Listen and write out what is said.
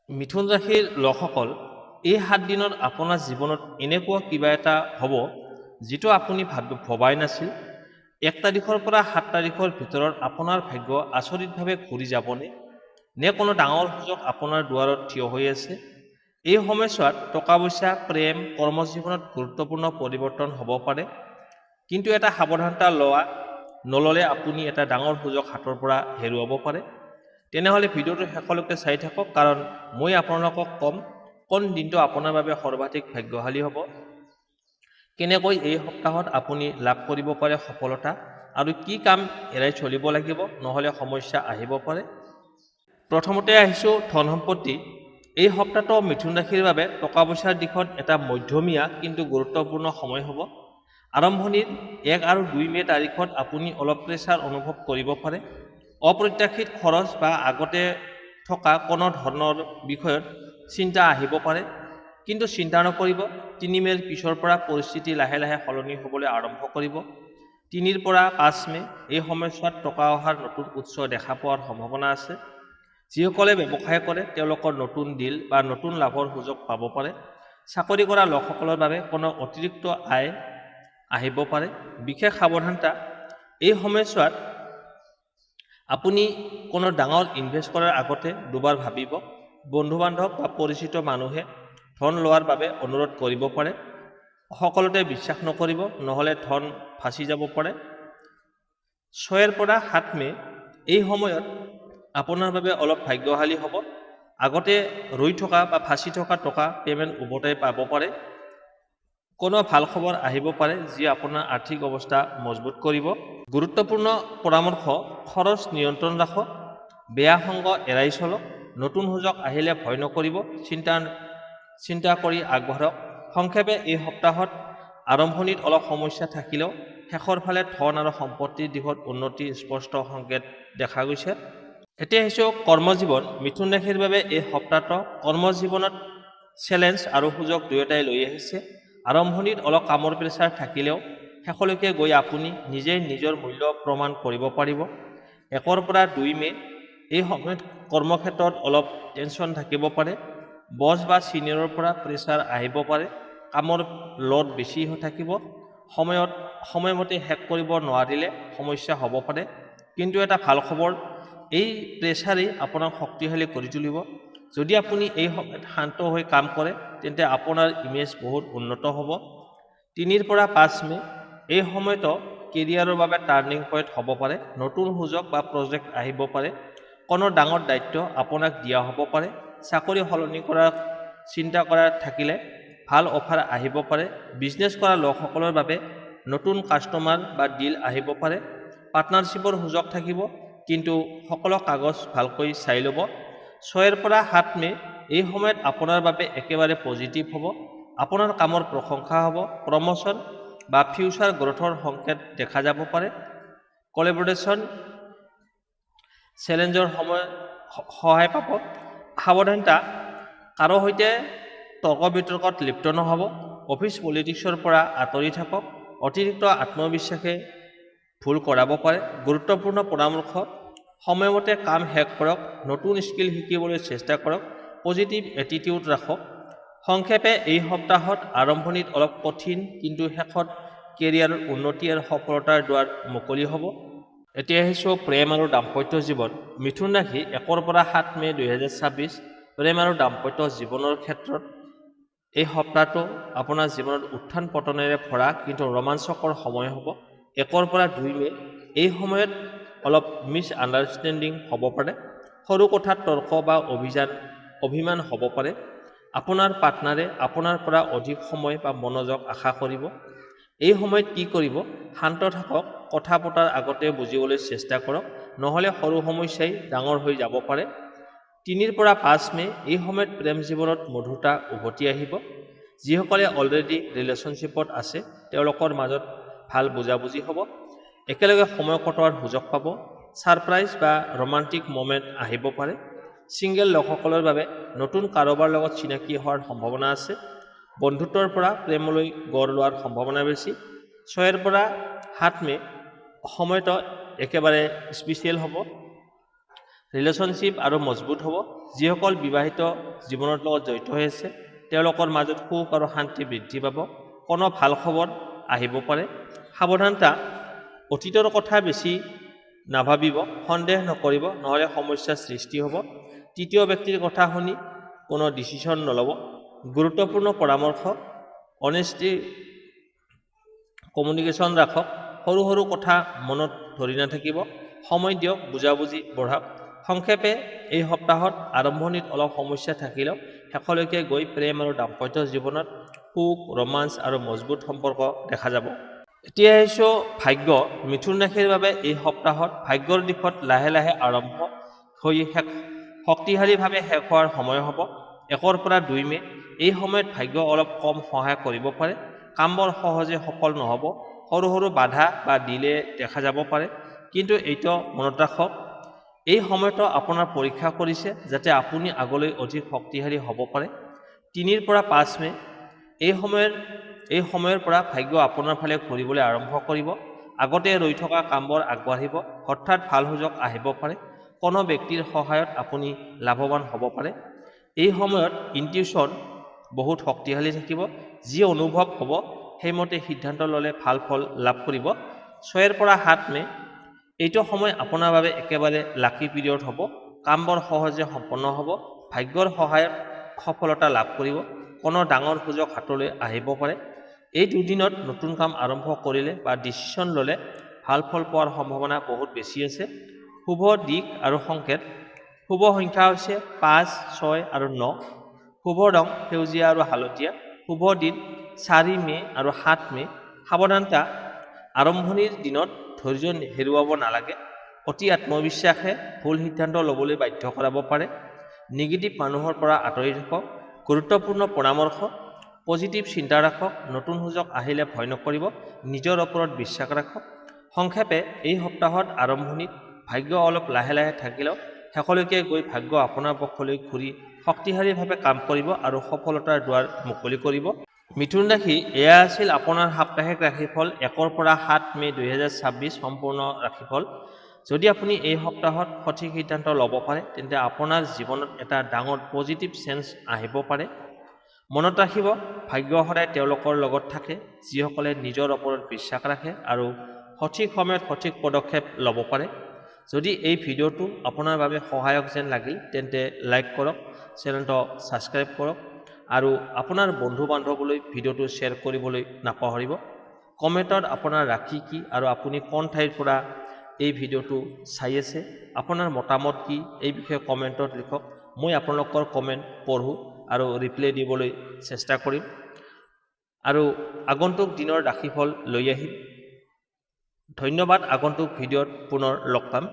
মিথুন ৰাশিৰ লোকসকল এই 7 দিনত আপোনাৰ জীৱনত এনেকুৱা কিবা এটা হ'ব যিটো আপুনি ভবাই নাছিল। 1 তাৰিখৰ পৰা 7 তাৰিখৰ ভিতৰত আপোনাৰ ভাগ্য আচৰিতভাৱে ঘূৰি যাবনে নে কোনো ডাঙৰ সুযোগ আপোনাৰ দুৱাৰত থিয় হৈ আছে। এই সময়ছোৱাত টকা পইচা প্ৰেম কৰ্মজীৱনত গুৰুত্বপূৰ্ণ পৰিৱৰ্তন হ'ব পাৰে, কিন্তু এটা সাৱধানতা নল'লে আপুনি এটা ডাঙৰ সুযোগ হাতৰ পৰা হেৰুৱাব পাৰে। তেনেহ'লে ভিডিঅ'টো শেষলৈকে চাই থাকক, কাৰণ মই আপোনালোকক ক'ম কোন দিনটো আপোনাৰ বাবে সৰ্বাধিক ভাগ্যশালী হ'ব, কেনেকৈ এই সপ্তাহত আপুনি লাভ কৰিব পাৰে সফলতা, আৰু কি কাম এৰাই চলিব লাগিব নহ'লে সমস্যা আহিব পাৰে। প্ৰথমতে আহিছোঁ ধন সম্পত্তি। এই সপ্তাহটো মিথুন ৰাশিৰ বাবে টকা পইচাৰ দিশত এটা মধ্যমীয়া কিন্তু গুৰুত্বপূৰ্ণ সময় হ'ব। আৰম্ভণিৰ 1 আৰু 2 মে তাৰিখত আপুনি অলপ প্ৰেছাৰ অনুভৱ কৰিব পাৰে। অপ্ৰত্যাশিত খৰচ বা আগতে থকা কোনো ধৰণৰ বিষয়ত চিন্তা আহিব পাৰে, কিন্তু চিন্তা নকৰিব। 3 মেৰ পিছৰ পৰা পৰিস্থিতি লাহে লাহে সলনি হ'বলৈ আৰম্ভ কৰিব। 3 পৰা 5 মে এই সময়ছোৱাত টকা অহাৰ নতুন উৎস দেখা পোৱাৰ সম্ভাৱনা আছে। যিসকলে ব্যৱসায় কৰে তেওঁলোকৰ নতুন ডিল বা নতুন লাভৰ সুযোগ পাব পাৰে। চাকৰি কৰা লোকসকলৰ বাবে কোনো অতিৰিক্ত আয় আহিব পাৰে। বিশেষ সাৱধানতা, এই সময়ছোৱাত আপুনি কোনো ডাঙৰ ইনভেষ্ট কৰাৰ আগতে দুবাৰ ভাবিব। বন্ধু বান্ধৱ বা পৰিচিত মানুহে ধন লোৱাৰ বাবে অনুৰোধ কৰিব পাৰে। সকলোতে বিশ্বাস নকৰিব, নহ'লে ধন ফাঁচি যাব পাৰে। 6 পৰা 7 মে এই সময়ত আপোনাৰ বাবে অলপ ভাগ্যশালী হ'ব। আগতে ৰৈ থকা বা ফাঁচি থকা টকা পে'মেণ্ট উভতাই পাব পাৰে। কোনো ভাল খবৰ আহিব পাৰে যি আপোনাৰ আৰ্থিক অৱস্থা মজবুত কৰিব। গুৰুত্বপূৰ্ণ পৰামৰ্শ, খৰচ নিয়ন্ত্ৰণ ৰাখক, বেয়া সংগ এৰাই চলক, নতুন সুযোগ আহিলে ভয় নকৰিব, চিন্তা কৰি আগবাঢ়ক। সংক্ষেপে, এই সপ্তাহত আৰম্ভণিত অলপ সমস্যা থাকিলেও শেষৰ ফালে ধন আৰু সম্পত্তিৰ দিশত উন্নতিৰ স্পষ্ট সংকেত দেখা গৈছে। এতিয়া আহিছোঁ কৰ্মজীৱন। মিথুন ৰাশিৰ বাবে এই সপ্তাহটো কৰ্মজীৱনত চেলেঞ্জ আৰু সুযোগ দুয়োটাই লৈ আহিছে। আৰম্ভণিত অলপ কামৰ প্ৰেছাৰ থাকিলেও শেষলৈকে গৈ আপুনি নিজেই নিজৰ মূল্য প্ৰমাণ কৰিব পাৰিব। 1 পৰা 2 মে এই সময়ত কৰ্মক্ষেত্ৰত অলপ টেনশ্যন থাকিব পাৰে। বছ বা ছিনিয়ৰৰ পৰা প্ৰেছাৰ আহিব পাৰে। কামৰ লোড বেছি থাকিব। সময়মতে শেষ কৰিব নোৱাৰিলে সমস্যা হ'ব পাৰে, কিন্তু এটা ভাল খবৰ, এই প্ৰেছাৰেই আপোনাক শক্তিশালী কৰি তুলিব। যদি আপুনি এই সময়ত শান্ত হৈ কাম কৰে তেন্তে আপোনাৰ ইমেজ বহুত উন্নত হ'ব। 3 পৰা 5 মে এই সময়তো কেৰিয়াৰৰ বাবে টাৰ্ণিং পইণ্ট হ'ব পাৰে। নতুন সুযোগ বা প্ৰজেক্ট আহিব পাৰে। কোনো ডাঙৰ দায়িত্ব আপোনাক দিয়া হ'ব পাৰে। চাকৰি সলনি কৰাৰ চিন্তা কৰা থাকিলে ভাল অফাৰ আহিব পাৰে। বিজনেছ কৰা লোকসকলৰ বাবে নতুন কাষ্টমাৰ বা ডিল আহিব পাৰে। পাৰ্টনাৰশ্বিপৰ সুযোগ থাকিব, কিন্তু সকলো কাগজ ভালকৈ চাই ল'ব। 6 পৰা 7 মে এই সময়ত আপোনাৰ বাবে একেবাৰে পজিটিভ হ'ব। আপোনাৰ কামৰ প্ৰশংসা হ'ব, প্ৰমোশ্যন বা ফিউচাৰ গ্ৰথৰ সংকেত দেখা যাব পাৰে। কলেবৰেশ্যন চেলেঞ্জৰ সহায় পাব। সাৱধানতা, কাৰো সৈতে তৰ্ক বিতৰ্কত লিপ্ত নহ'ব। অফিচ পলিটিক্সৰ পৰা আঁতৰি থাকক। অতিৰিক্ত আত্মবিশ্বাসে ভুল কৰাব পাৰে। গুৰুত্বপূৰ্ণ পৰামৰ্শ, সময়মতে কাম শেষ কৰক, নতুন স্কিল শিকিবলৈ চেষ্টা কৰক, পজিটিভ এটিটিউড ৰাখক। সংক্ষেপে, এই সপ্তাহত আৰম্ভণিত অলপ কঠিন, কিন্তু শেষত কেৰিয়াৰৰ উন্নতি আৰু সফলতাৰ দুৱাৰ মুকলি হ'ব। এতিয়া আহিছোঁ প্ৰেম আৰু দাম্পত্য জীৱন। মিথুন ৰাশি 1 পৰা 7 মে 2026 প্ৰেম আৰু দাম্পত্য জীৱনৰ ক্ষেত্ৰত এই সপ্তাহটো আপোনাৰ জীৱনত উত্থান পতনেৰে ভৰা কিন্তু ৰোমাঞ্চকৰ সময় হ'ব। 1 পৰা 2 মে এই সময়ত অলপ মিছ আণ্ডাৰষ্টেণ্ডিং হ'ব পাৰে। সৰু কথাত তৰ্ক বা অভিমান হ'ব পাৰে। আপোনাৰ পাৰ্টনাৰে আপোনাৰ পৰা অধিক সময় বা মনোযোগ আশা কৰিব। এই সময়ত কি কৰিব? শান্ত থাকক, কথা পতাৰ আগতে বুজিবলৈ চেষ্টা কৰক, নহ'লে সৰু সমস্যাই ডাঙৰ হৈ যাব পাৰে। 3 পৰা 5 মে এই সময়ত প্ৰেম জীৱনত মধুৰতা উভতি আহিব। যিসকলে অলৰেডি ৰিলেশ্যনশ্বিপত আছে তেওঁলোকৰ মাজত ভাল বুজাবুজি হ'ব। একেলগে সময় কটোৱাৰ সুযোগ পাব। ছাৰপ্ৰাইজ বা ৰোমান্টিক মমেণ্ট আহিব পাৰে। ছিংগল লোকসকলৰ বাবে নতুন কাৰোবাৰ লগত চিনাকি হোৱাৰ সম্ভাৱনা আছে। বন্ধুত্বৰ পৰা প্ৰেমলৈ গঢ় লোৱাৰ সম্ভাৱনা বেছি। 6 পৰা 7 মে সময়টো একেবাৰে স্পেচিয়েল হ'ব। ৰিলেশ্যনশ্বিপ আৰু মজবুত হ'ব। যিসকল বিবাহিত জীৱনৰ লগত জড়িত হৈ আছে তেওঁলোকৰ মাজত সুখ আৰু শান্তি বৃদ্ধি পাব। কোনো ভাল খবৰ আহিব পাৰে। সাৱধানতা, অতীতৰ কথা বেছি নাভাবিব, সন্দেহ নকৰিব, নহ'লে সমস্যাৰ সৃষ্টি হ'ব। তৃতীয় ব্যক্তিৰ কথা শুনি কোনো ডিচিশ্যন নল'ব। গুৰুত্বপূৰ্ণ পৰামৰ্শ, অনেষ্টি কমিউনিকেশ্যন ৰাখক। সৰু সৰু কথা মনত ধৰি নাথাকিব। সময় দিয়ক, বুজাবুজি বঢ়াওক। সংক্ষেপে এই সপ্তাহত আৰম্ভণিত অলপ সমস্যা থাকিলেও শেষলৈকে গৈ প্ৰেম আৰু দাম্পত্য জীৱনত সুখ, ৰোমাঞ্চ আৰু মজবুত সম্পৰ্ক দেখা যাব। এতিয়া আহিছোঁ ভাগ্য। মিথুন ৰাশিৰ বাবে এই সপ্তাহত ভাগ্যৰ দিশত লাহে লাহে আৰম্ভ হৈ শক্তিশালীভাৱে শেষ হোৱাৰ সময় হ'ব। 1 পৰা 2 মে'। এই সময়ত ভাগ্য অলপ কম সহায় কৰিব পাৰে। কামবোৰ সহজে সফল নহ'ব। সৰু সৰু বাধা বা ডিলে দেখা যাব পাৰে। কিন্তু এইটো মনত ৰাখক, এই সময়টো আপোনাৰ পৰীক্ষা কৰিছে যাতে আপুনি আগলৈ অধিক শক্তিশালী হ'ব পাৰে। 3 পৰা 5 মে'। এই সময়ৰ পৰা ভাগ্য আপোনাৰ ফালে ঘূৰিবলৈ আৰম্ভ কৰিব। আগতে ৰৈ থকা কামবোৰ আগবাঢ়িব। হঠাৎ ভাল সুযোগ আহিব পাৰে। কোনো ব্যক্তিৰ সহায়ত আপুনি লাভৱান হ'ব পাৰে। এই সময়ত ইনটিউশ্যন বহুত শক্তিশালী থাকিব। যি অনুভৱ হ'ব সেইমতে সিদ্ধান্ত ল'লে ভাল ফল লাভ কৰিব। 6 পৰা 7 মে'। এইটো সময় আপোনাৰ বাবে একেবাৰে লাকি পিৰিয়ড হ'ব। কামবোৰ সহজে সম্পন্ন হ'ব। ভাগ্যৰ সহায়ত সফলতা লাভ কৰিব। কোনো ডাঙৰ সুযোগ হাতলৈ আহিব পাৰে। এই দুদিনত নতুন কাম আৰম্ভ কৰিলে বা ডিচিশ্যন ল'লে ভাল ফল পোৱাৰ সম্ভাৱনা বহুত বেছি আছে। শুভ দিশ আৰু সংকেত, শুভ সংখ্যা হৈছে 5, 6 আৰু 9। শুভ ৰং সেউজীয়া আৰু হালধীয়া। শুভ দিন 4 মে' আৰু 7 মে'। সাৱধানতা, আৰম্ভণিৰ দিনত ধৈৰ্য হেৰুৱাব নালাগে। অতি আত্মবিশ্বাসে ভুল সিদ্ধান্ত ল'বলৈ বাধ্য কৰাব পাৰে। নিগেটিভ মানুহৰ পৰা আঁতৰি থাকক। গুৰুত্বপূৰ্ণ পৰামৰ্শ, পজিটিভ চিন্তা ৰাখক। নতুন সুযোগ আহিলে ভয় নকৰিব। নিজৰ ওপৰত বিশ্বাস ৰাখক। সংক্ষেপে এই সপ্তাহত আৰম্ভণিত ভাগ্য অলপ লাহে লাহে থাকিলেও শেষলৈকে গৈ ভাগ্য আপোনাৰ পক্ষলৈ ঘূৰি শক্তিশালীভাৱে কাম কৰিব আৰু সফলতাৰ দুৱাৰ মুকলি কৰিব। মিথুন ৰাশি, এয়া আছিল আপোনাৰ সাপ্তাহিক ৰাশিফল 1 পৰা 7 মে' 2026 সম্পূৰ্ণ ৰাশিফল। যদি আপুনি এই সপ্তাহত সঠিক সিদ্ধান্ত ল'ব পাৰে তেন্তে আপোনাৰ জীৱনত এটা ডাঙৰ পজিটিভ চেঞ্জ আহিব পাৰে। মনত ৰাখিব, ভাগ্য সদায় তেওঁলোকৰ লগত থাকে যিসকলে নিজৰ ওপৰত বিশ্বাস ৰাখে আৰু সঠিক সময়ত সঠিক পদক্ষেপ ল'ব পাৰে। যদি এই ভিডিঅ'টো আপোনাৰ বাবে সহায়ক যেন লাগিল তেন্তে লাইক কৰক, চেনেলটো ছাবস্ক্ৰাইব কৰক আৰু আপোনাৰ বন্ধু বান্ধৱলৈ ভিডিঅ'টো শ্বেয়াৰ কৰিবলৈ নাপাহৰিব। কমেণ্টত আপোনাৰ ৰাশি কি আৰু আপুনি কোন ঠাইৰ পৰা এই ভিডিঅ'টো চাই আছে, আপোনাৰ মতামত কি এই বিষয়ে কমেণ্টত লিখক। মই আপোনালোকৰ কমেণ্ট পঢ়োঁ আৰু ৰিপ্লাই দিবলৈ চেষ্টা কৰিম আৰু আগন্তুক দিনৰ ৰাশিফল লৈ আহিম। ধন্যবাদ। আগন্তুক ভিডিঅ'ত পুনৰ লগ পাম।